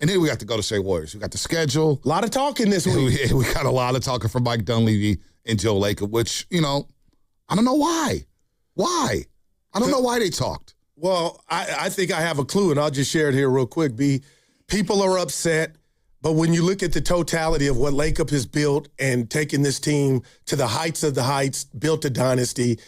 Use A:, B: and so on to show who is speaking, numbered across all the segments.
A: And then we got to go to say Warriors. We got the schedule.
B: A lot of talking this week.
A: We got a lot of talking from Mike Dunleavy and Joe Lacob, which, I don't know why. Why? I don't know why they talked.
B: Well, I think I have a clue, and I'll just share it here real quick, B. People are upset, but when you look at the totality of what Lacob has built and taken this team to the heights of the heights, built a dynasty,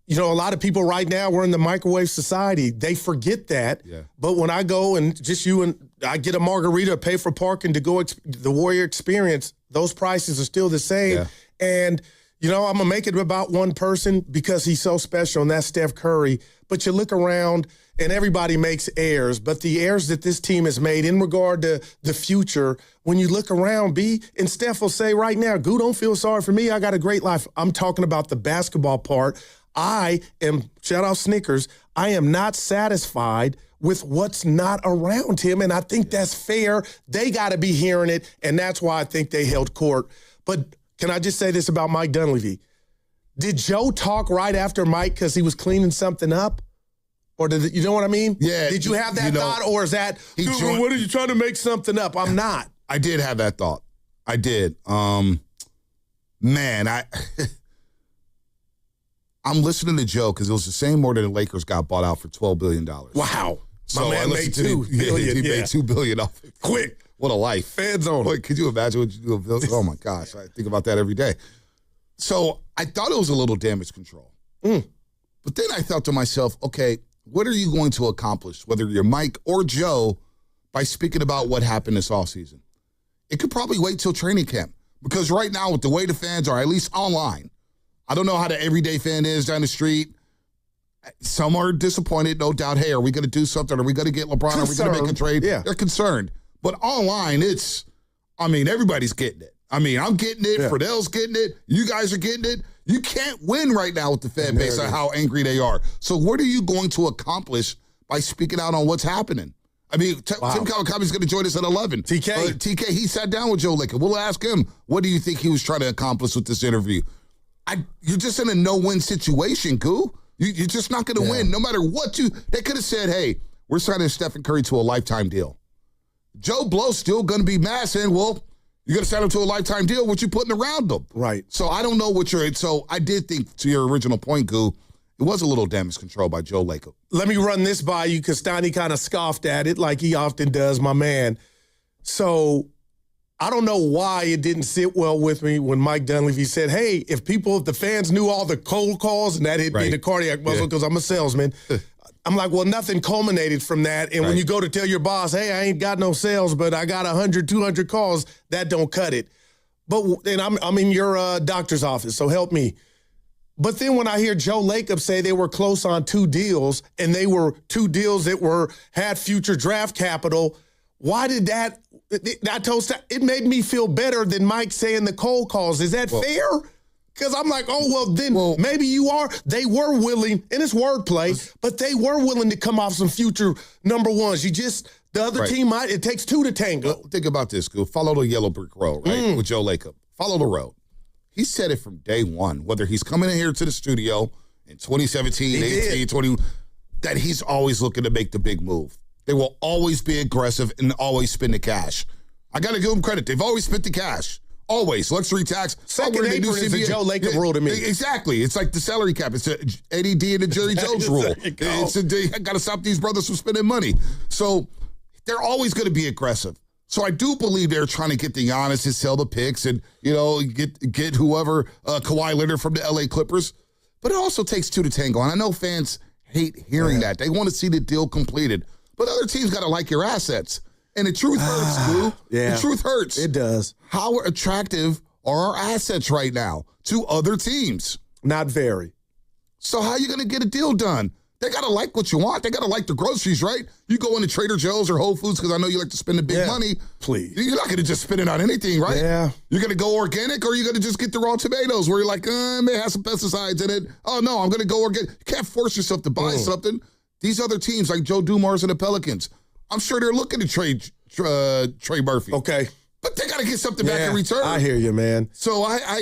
B: a lot of people right now, we're in the microwave society. They forget that. Yeah. But when I go and just you and I get a margarita, pay for parking to go the Warrior experience, those prices are still the same. Yeah. And, I'm going to make it about one person because he's so special, and that's Steph Curry. But you look around, and everybody makes errors. But the errors that this team has made in regard to the future, when you look around, B, and Steph will say right now, Goo, don't feel sorry for me. I got a great life. I'm talking about the basketball part. I am, shout out Snickers, I am not satisfied with what's not around him, and I think that's fair. They got to be hearing it, and that's why I think they held court. But can I just say this about Mike Dunleavy? Did Joe talk right after Mike because he was cleaning something up? Or you know what I mean?
A: Yeah.
B: Did you have that thought, or is that, what are you trying to make something up? I'm not.
A: I did have that thought. I did. I'm listening to Joe because it was the same morning the Lakers got bought out for $12 billion.
B: Wow.
A: So
B: my man made $2 billion.
A: He made $2 billion off it.
B: Quick.
A: What a life.
B: Fans on it.
A: Could you imagine what you do? Oh, my gosh. I think about that every day. So I thought it was a little damage control. But then I thought to myself, okay, what are you going to accomplish, whether you're Mike or Joe, by speaking about what happened this offseason? It could probably wait till training camp. Because right now, with the way the fans are, at least online, I don't know how the everyday fan is down the street. Some are disappointed, no doubt. Hey, are we going to do something? Are we going to get LeBron? Are we going to make a trade?
B: Yeah.
A: They're concerned. But online, everybody's getting it. I'm getting it. Yeah. Friedell's getting it. You guys are getting it. You can't win right now with the fan base on how angry they are. So what are you going to accomplish by speaking out on what's happening? Tim Kawakami's going to join us at 11. TK, he sat down with Joe Lacob. We'll ask him, what do you think he was trying to accomplish with this interview? You're just in a no-win situation, Goo. You're just not going to win. No matter what they could have said, hey, we're signing Stephen Curry to a lifetime deal. Joe Blow's still going to be mad saying, well, you're going to sign him to a lifetime deal. What you putting around him?
B: Right.
A: So I don't know so I did think, to your original point, Goo, it was a little damage control by Joe Lacob.
B: Let me run this by you because Steiny kind of scoffed at it like he often does, my man. So I don't know why it didn't sit well with me when Mike Dunleavy said, hey, if the fans knew all the cold calls, and that hit me in the cardiac muscle because I'm a salesman. I'm like, well, nothing culminated from that. And when you go to tell your boss, hey, I ain't got no sales, but I got 100, 200 calls, that don't cut it. And I'm in your doctor's office, so help me. But then when I hear Joe Lacob say they were close on 2 deals, and they were 2 deals that had future draft capital, why did that? It made me feel better than Mike saying the cold calls. Is that fair? Because I'm like, maybe you are. They were willing, and it's wordplay, but they were willing to come off some future number ones. The other team it takes 2 to tango.
A: Well, think about this, Goo. Follow the yellow brick road, right, with Joe Lacob. Follow the road. He said it from day one, whether he's coming in here to the studio in 2017, 18, 20, that he's always looking to make the big move. They will always be aggressive and always spend the cash. I got to give them credit. They've always spent the cash. Always. Luxury tax.
B: Second apron is a Joe Lacob rule to me.
A: Exactly. It's like the salary cap. It's a Eddie D and the Jerry Jones rule. I got to stop these brothers from spending money. So they're always going to be aggressive. So I do believe they're trying to get the Giannis to sell the picks and, get whoever, Kawhi Leonard from the LA Clippers. But it also takes 2 to tango. And I know fans hate hearing that. They want to see the deal completed. But other teams got to like your assets. And the truth hurts, Goo. Yeah. The truth hurts.
B: It does.
A: How attractive are our assets right now to other teams?
B: Not very.
A: So how are you going to get a deal done? They got to like what you want. They got to like the groceries, right? You go into Trader Joe's or Whole Foods because I know you like to spend the big money.
B: Please.
A: You're not going to just spend it on anything, right?
B: Yeah.
A: You're going to go organic or you're going to just get the raw tomatoes where you're like, it may have some pesticides in it. Oh, no, I'm going to go organic. You can't force yourself to buy something. These other teams like Joe Dumars and the Pelicans, I'm sure they're looking to trade Trey Murphy.
B: Okay.
A: But they got to get something back in return.
B: I hear you, man.
A: So I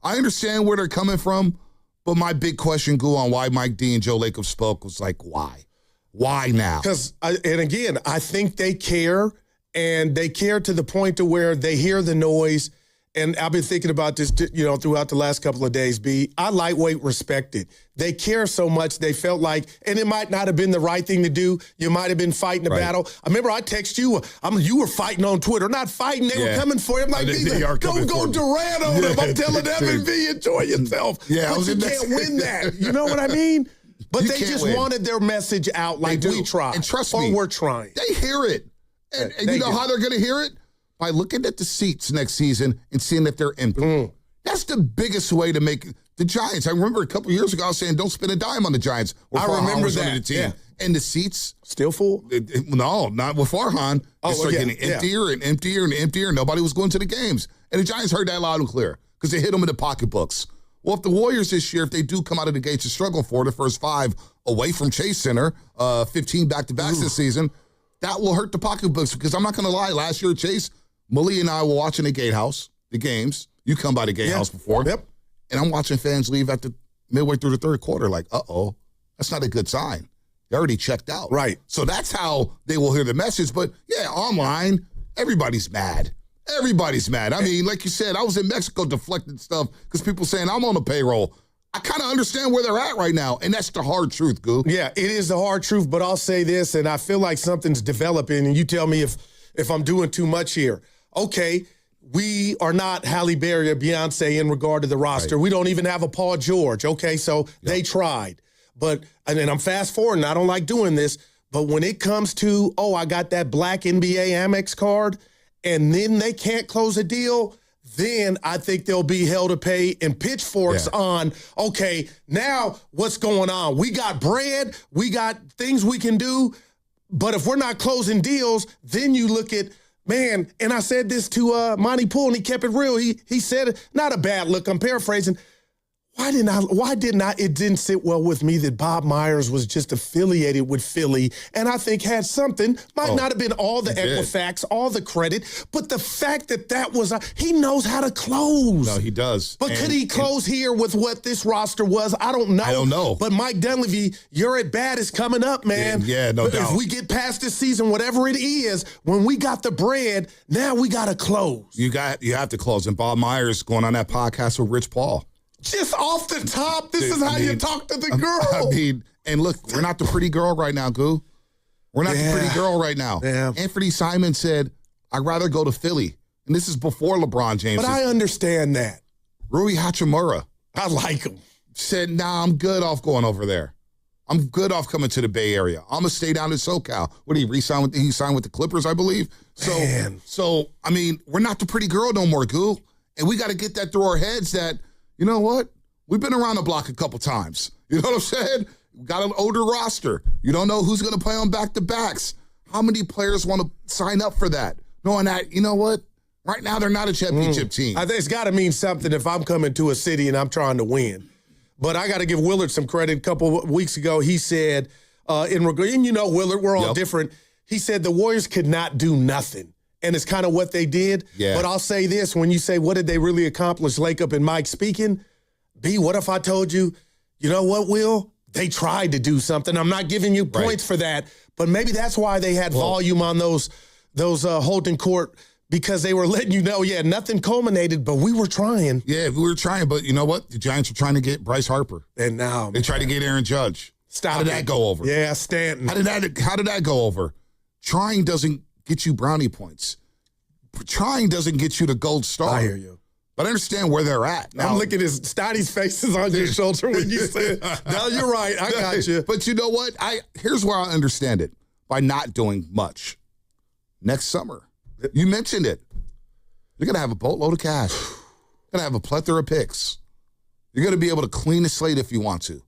A: understand where they're coming from, but my big question, Goo, on why Mike D and Joe Lacob spoke was like, why? Why now?
B: Because, and again, I think they care, and they care to the point to where they hear the noise. And I've been thinking about this, throughout the last couple of days, B. I lightweight respect it. They care so much, they felt like, and it might not have been the right thing to do. You might have been fighting a battle. I remember I text you, you were fighting on Twitter. Not fighting, they were coming for you. I'm like, don't go Durant on them. I'm telling them, and B, enjoy yourself.
A: Yeah,
B: but you can't win that. You know what I mean? But they just wanted their message out like we tried.
A: And trust me,
B: we're trying.
A: They hear it. And you know how they're going to hear it? By looking at the seats next season and seeing if they're empty. That's the biggest way to make the Giants. I remember a couple years ago I was saying, don't spend a dime on the Giants.
B: I remember that.
A: The team. Yeah. And the seats.
B: Still full?
A: No, not with Farhan. It started getting emptier and emptier and emptier. Nobody was going to the games. And the Giants heard that loud and clear because they hit them in the pocketbooks. Well, if the Warriors this year, if they do come out of the gates and struggle for the first 5 away from Chase Center, 15 back-to-backs this season, that will hurt the pocketbooks because I'm not going to lie. Last year at Chase, Malik and I were watching the Gatehouse, the games. You come by the Gatehouse before.
B: Yep.
A: And I'm watching fans leave at the midway through the third quarter like, uh-oh, that's not a good sign. They already checked out.
B: Right.
A: So that's how they will hear the message. But, yeah, online, everybody's mad. Everybody's mad. I mean, like you said, I was in Mexico deflecting stuff because people saying I'm on the payroll. I kind of understand where they're at right now, and that's the hard truth, Goo.
B: Yeah, it is the hard truth, but I'll say this, and I feel like something's developing, and you tell me if I'm doing too much here. Okay, we are not Halle Berry or Beyonce in regard to the roster. Right. We don't even have a Paul George. Okay, so they tried. But, and then I'm fast forwarding. I don't like doing this. But when it comes to, I got that black NBA Amex card, and then they can't close a deal, then I think they'll be held to pay and pitchforks on, okay, now what's going on? We got bread. We got things we can do. But if we're not closing deals, then you look at, man, and I said this to Monty Poole, and he kept it real. He said, not a bad look, I'm paraphrasing. Why didn't I? It didn't sit well with me that Bob Myers was just affiliated with Philly, and I think had something, might not have been all the Equifax, all the credit, but the fact that was, he knows how to close.
A: No, he does.
B: But could he close here with what this roster was? I don't know.
A: I don't know.
B: But Mike Dunleavy, your at bat is coming up, man.
A: Yeah, no doubt.
B: If we get past this season, whatever it is, when we got the bread, now we got to close.
A: You have to close. And Bob Myers going on that podcast with Rich Paul.
B: Just off the top, this is how you talk to the girl.
A: And look, we're not the pretty girl right now, Goo. We're not the pretty girl right now.
B: Yeah.
A: Anthony Simon said, I'd rather go to Philly. And this is before LeBron James.
B: But I understand that.
A: Rui Hachimura.
B: I like him.
A: Said, I'm good off going over there. I'm good off coming to the Bay Area. I'm going to stay down in SoCal. What did he re-sign with? He signed with the Clippers, I believe. So, I mean, we're not the pretty girl no more, Goo. And we got to get that through our heads that, you know what? We've been around the block a couple times. You know what I'm saying? We got an older roster. You don't know who's going to play on back-to-backs. How many players want to sign up for that? Knowing that, you know what? Right now, they're not a championship team.
B: I think it's got to mean something if I'm coming to a city and I'm trying to win. But I got to give Willard some credit. A couple of weeks ago, he said, and you know Willard, we're all different. He said the Warriors could not do nothing. And it's kind of what they did.
A: Yeah.
B: But I'll say this, when you say, what did they really accomplish, Lacob and Mike speaking, B, what if I told you, you know what, Will? They tried to do something. I'm not giving you points for that, but maybe that's why they had volume on those Holden Court, because they were letting you know, nothing culminated, but we were trying.
A: Yeah, we were trying, but you know what? The Giants are trying to get Bryce Harper.
B: And now
A: they tried to get Aaron Judge. How did that go over?
B: Yeah, Stanton.
A: How did that go over? Trying doesn't get you brownie points. Trying doesn't get you the gold star.
B: I hear you.
A: But I understand where they're at. Now,
B: I'm looking at Stotty's faces on your shoulder when you said, no, you're right. I got you.
A: But you know what? Here's where I understand it. By not doing much. Next summer, you mentioned it. You're going to have a boatload of cash. You're going to have a plethora of picks. You're going to be able to clean the slate if you want to.